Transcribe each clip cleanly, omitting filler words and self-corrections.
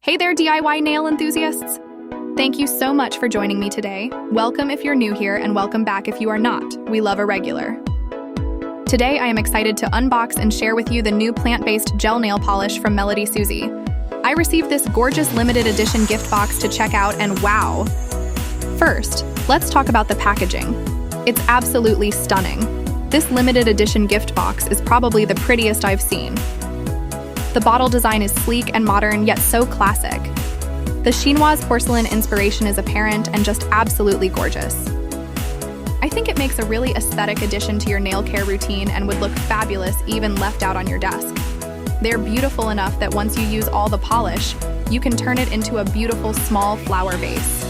Hey there, DIY nail enthusiasts! Thank you so much for joining me today. Welcome if you're new here, and welcome back if you are not. We love a regular. Today, I am excited to unbox and share with you the new plant-based gel nail polish from MELODYSUSIE. I received this gorgeous limited edition gift box to check out, and wow! First, let's talk about the packaging. It's absolutely stunning. This limited edition gift box is probably the prettiest I've seen. The bottle design is sleek and modern, yet so classic. The chinoise porcelain inspiration is apparent and just absolutely gorgeous. I think it makes a really aesthetic addition to your nail care routine and would look fabulous even left out on your desk. They're beautiful enough that once you use all the polish, you can turn it into a beautiful small flower vase.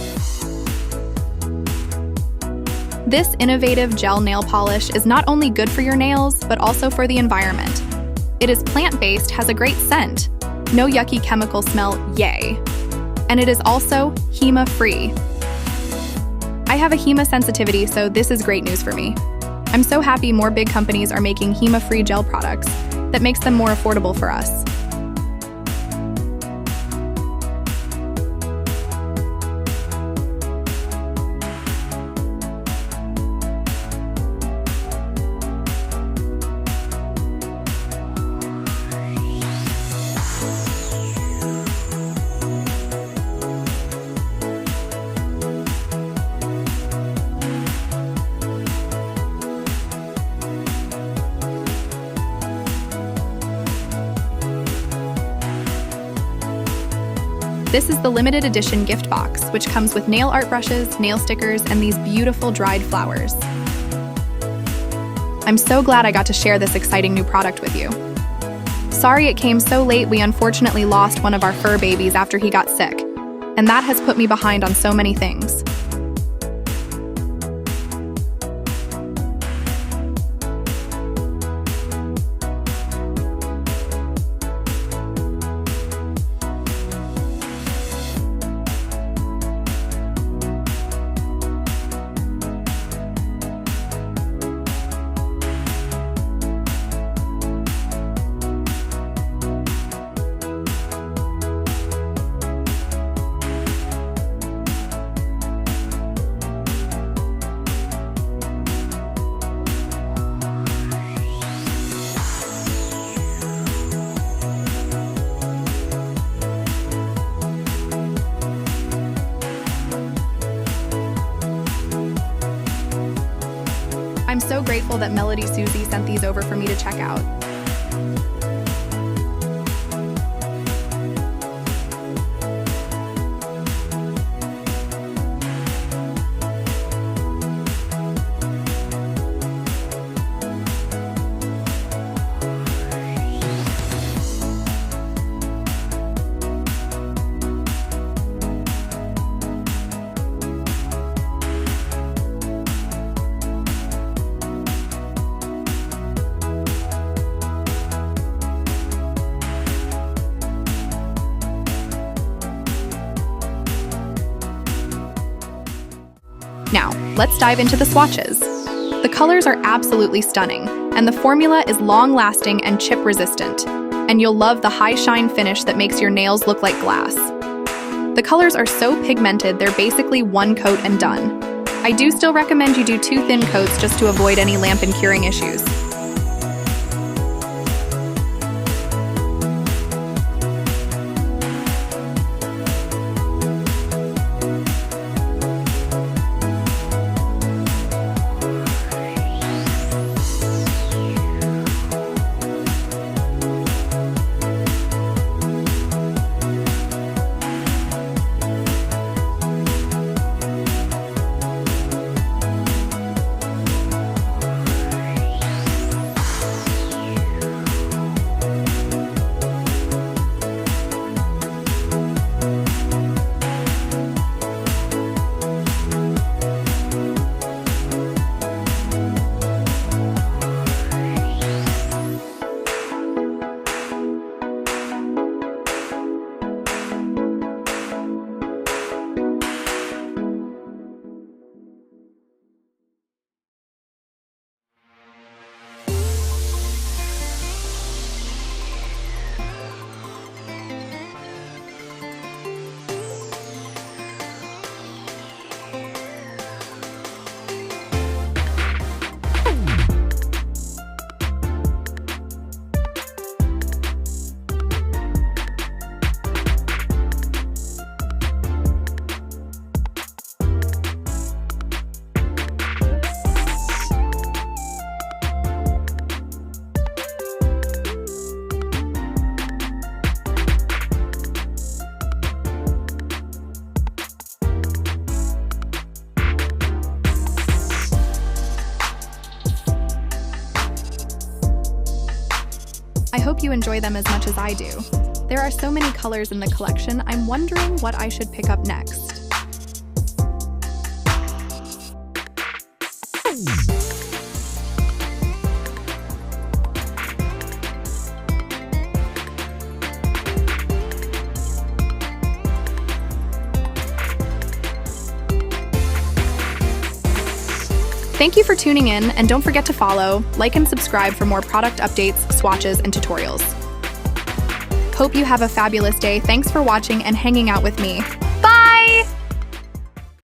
This innovative gel nail polish is not only good for your nails, but also for the environment. It is plant-based, has a great scent, no yucky chemical smell, yay. And it is also HEMA-free. I have a HEMA sensitivity, so this is great news for me. I'm so happy more big companies are making HEMA-free gel products that makes them more affordable for us. This is the limited edition gift box, which comes with nail art brushes, nail stickers, and these beautiful dried flowers. I'm so glad I got to share this exciting new product with you. Sorry it came so late, we unfortunately lost one of our fur babies after he got sick, and that has put me behind on so many things. I'm so grateful that MELODYSUSIE sent these over for me to check out. Now, let's dive into the swatches. The colors are absolutely stunning, and the formula is long-lasting and chip-resistant, and you'll love the high shine finish that makes your nails look like glass. The colors are so pigmented, they're basically one coat and done. I do still recommend you do 2 thin coats just to avoid any lamp and curing issues. hope you enjoy them as much as I do. There are so many colors in the collection, I'm wondering what I should pick up next. Thank you for tuning in, and don't forget to follow, like, and subscribe for more product updates, swatches, and tutorials. Hope you have a fabulous day. Thanks for watching and hanging out with me.